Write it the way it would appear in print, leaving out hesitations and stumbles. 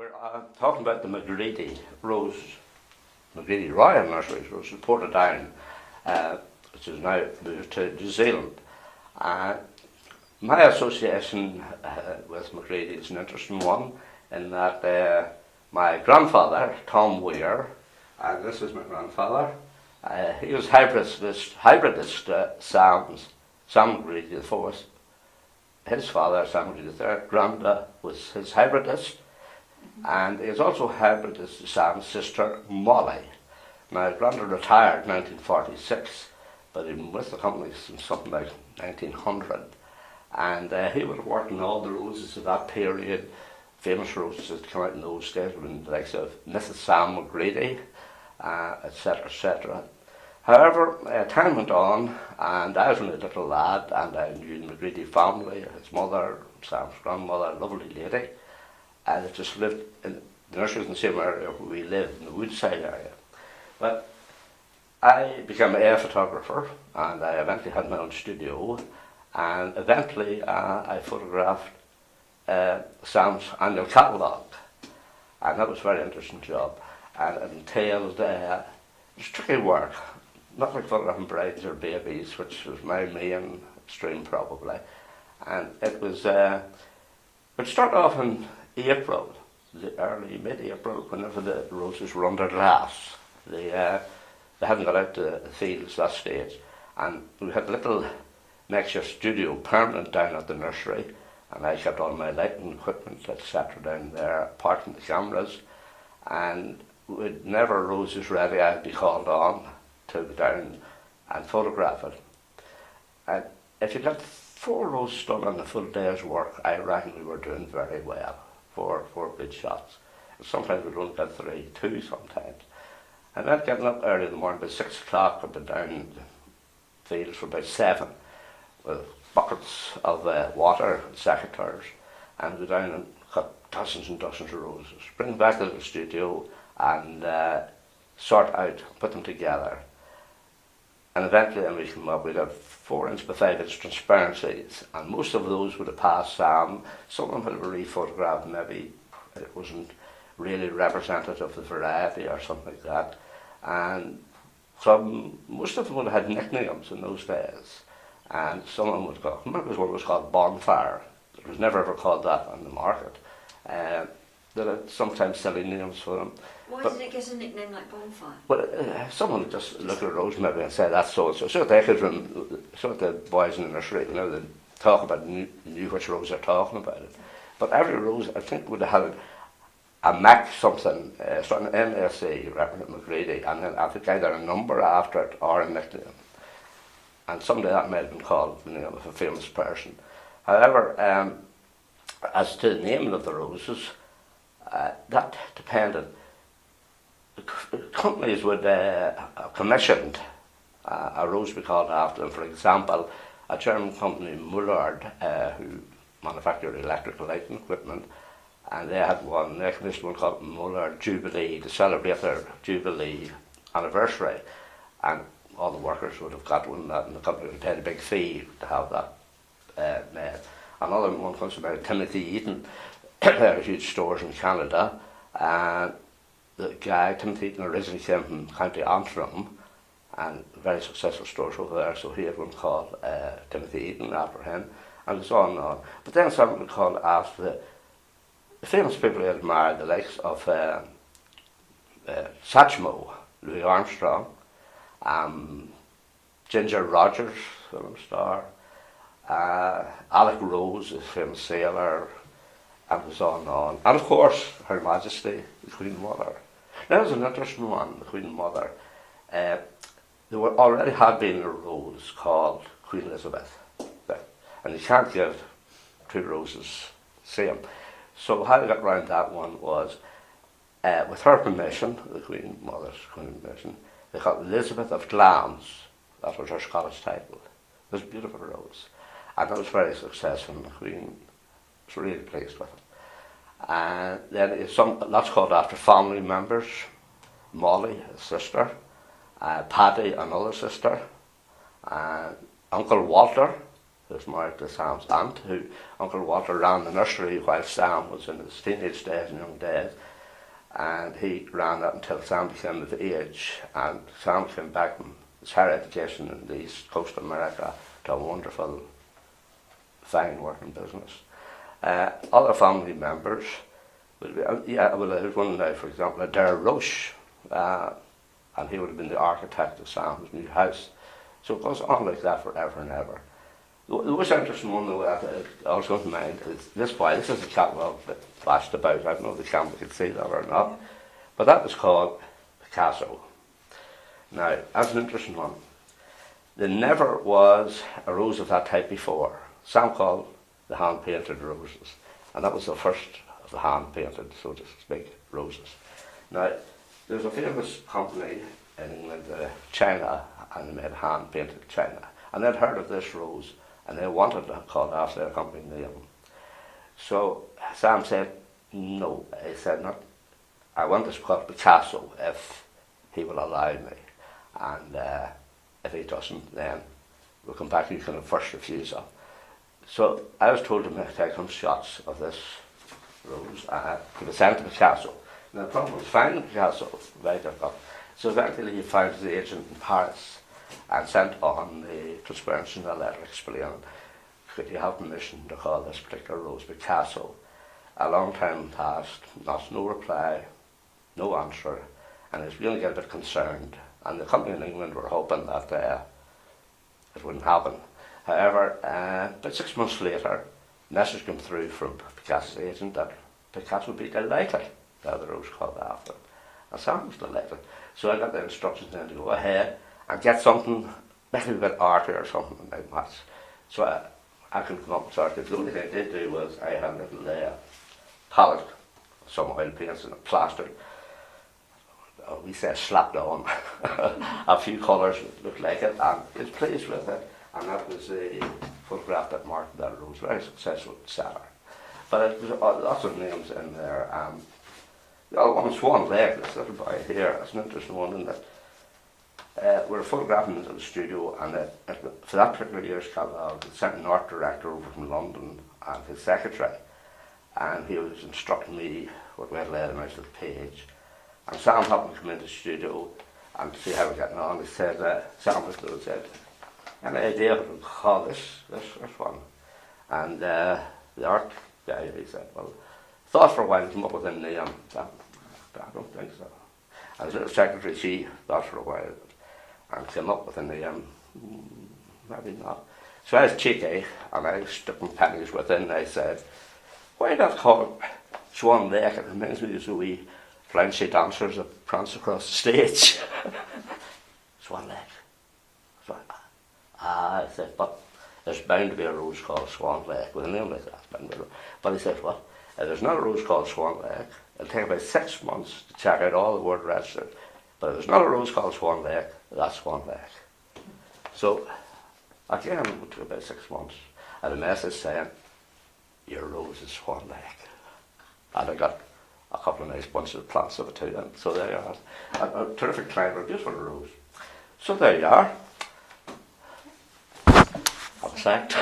We're talking about the McGredy Roses, McGredy Royal Nurseries, which is Portadown, which is now moved to New Zealand. My association with McGredy is an interesting one in that my grandfather, Tom Weir, and this is my grandfather, he was hybridist Sam McGredy the fourth. His father, Sam McGredy the third, Granda was his hybridist, and he was also hybridist Sam's sister Molly. Now, Granda retired in 1946, but he'd been with the company since something like 1900. And he would have worked on all the roses of that period, famous roses that came out in those days, with the likes of Mrs. Sam McGredy, etc., etc. However, time went on, and I was only a little lad, and I knew the McGredy family, his mother, Sam's grandmother, a lovely lady, and they just lived in the nurseries in the same area where we lived, in the Woodside area. But I became an air photographer, and I eventually had my own studio, and eventually I photographed Sam's annual catalogue, and that was a very interesting job, and it entailed tricky work, not like photographing brides or babies, which was my main stream probably, and it was, it started off in April, the early mid-April, whenever the roses were under glass. They hadn't got out to the fields that stage, and we had a little makeshift studio permanent down at the nursery, and I kept all my lighting equipment, etc. down there, apart from the cameras, and whenever roses ready, I'd be called on to go down and photograph it. And if you got 4 roses done on a full day's work, I reckon we were doing very well. Four good shots. And sometimes we'd only get 3, 2 sometimes. And then getting up early in the morning, about 6 o'clock, I'd be down in the fields for about 7 with buckets of water and secateurs, and go down and cut dozens and dozens of roses. Bring them back to the studio and sort out, put them together. And eventually then we came up, we'd have 4 inch by 5 inch transparencies, and most of those would have passed Sam. Some of them had been rephotographed, maybe it wasn't really representative of the variety or something like that. And most of them would have had nicknames in those days. And some of them would go, I remember there was one was called Bonfire. It was never ever called that on the market. There are sometimes silly names for them. Why did it get a nickname like Bonfire? Well, someone would just look at a rose maybe and say that's so and so. So they could so the boys in the nursery, you know, they talk about knew which rose they're talking about it. But every rose, I think, would have had a Mac something, starting MSC, representing McGredy, and then I think either a number after it or a nickname. And someday that might have been called the name of a famous person. However, as to the naming of the roses, that depended. The companies would commissioned a rose to be called after them. For example, a German company, Mullard, who manufactured electrical lighting equipment, and they had one, they commissioned one called Mullard Jubilee to celebrate their Jubilee anniversary, and all the workers would have got one, and the company would pay a big fee to have that made. Another one comes from Timothy Eaton. There are huge stores in Canada, and the guy, Timothy Eaton, originally came from County Antrim, and very successful stores over there, so he had one called Timothy Eaton after him, and so on and on. But then something called after the famous people he admired, the likes of Satchmo, Louis Armstrong, Ginger Rogers, film star, Alec Rose, his famous sailor, and so on and on. And of course, Her Majesty, the Queen Mother. Now there's an interesting one, the Queen Mother. There already had been a rose called Queen Elizabeth, and you can't give 2 roses same. So how they got around that one was, with her permission, the Queen Mother's permission, they called Elizabeth of Glamis. That was her Scottish title. It was a beautiful rose, and that was very successful, and the Queen was really pleased with it. And then lots called after family members. Molly, his sister, Paddy, another sister, Uncle Walter, who was married to Sam's aunt, who Uncle Walter ran the nursery while Sam was in his teenage days and young days. And he ran that until Sam became of age, and Sam came back from his higher education in the East Coast of America to a wonderful, fine working business. Other family members would be, there's one now, for example, Adair Roche, and he would have been the architect of Sam's new house. So it goes on like that forever and ever. The most interesting one, though, that I also have in mind is this boy. This is a catalogue that flashed about. I don't know if the camera can see that or not. But that was called Picasso. Now, that's an interesting one. There never was a rose of that type before. Sam called the hand-painted roses. And that was the first of the hand-painted, so to speak, roses. Now, there's a famous company in England, China, and they made hand-painted china. And they'd heard of this rose, and they wanted to call it after their company name. So Sam said, no. He said, no, I want this called Picasso if he will allow me. And if he doesn't, then we'll come back and you can have first refusal. So I was told to take some shots of this rose to be sent to Picasso. Now the problem was finding Picasso, very difficult. So eventually he found his agent in Paris and sent on the transparency in a letter explaining, could you have permission to call this particular rose Picasso? A long time passed, no reply, no answer, and he was really getting a bit concerned. And the company in England were hoping that it wouldn't happen. However, about 6 months later, a message came through from Picasso's agent that Picasso would be delighted to have the rose called after him. And Sam was delighted. So I got the instructions then to go ahead and get something, maybe a bit arty or something like that. So I couldn't come up with art. The only thing I did do was I had a little palette, some oil paints and plaster. We say slapped on a few colours that looked like it, and he was pleased with it. And that was the photograph that marked that rose, very successful seller. But it was lots of names in there. The other one, Swan Lake, this little boy here, that's an interesting one in that we were photographing into the studio, and for that particular year's catalogue, they sent an art director over from London and his secretary, and he was instructing me what we had laid on out of the page. And Sam happened to come into the studio and see how we're getting on. He said, Sam McGredy said, any idea what we'll call this one? And the art guy, he said, well, thought for a while, came up with a name. I don't think so. And his little secretary, she thought for a while and came up with a name. Maybe not. So I was cheeky, and I stuck some pennies within, and I said, why not call it Swan Lake? It reminds me of the wee Frenchy dancers that prance across the stage. Swan Lake. So, I said, but there's bound to be a rose called Swan Lake with a name like that. But he said, what? If there's not a rose called Swan Lake, it'll take about 6 months to check out all the word registered. But if there's not a rose called Swan Lake, that's Swan Lake. So, again, it took about 6 months. And a message saying, your rose is Swan Lake. And I got a couple of nice bunches of plants of it too. And so there you are. A terrific client, a beautiful rose. So there you are. I'm sacked.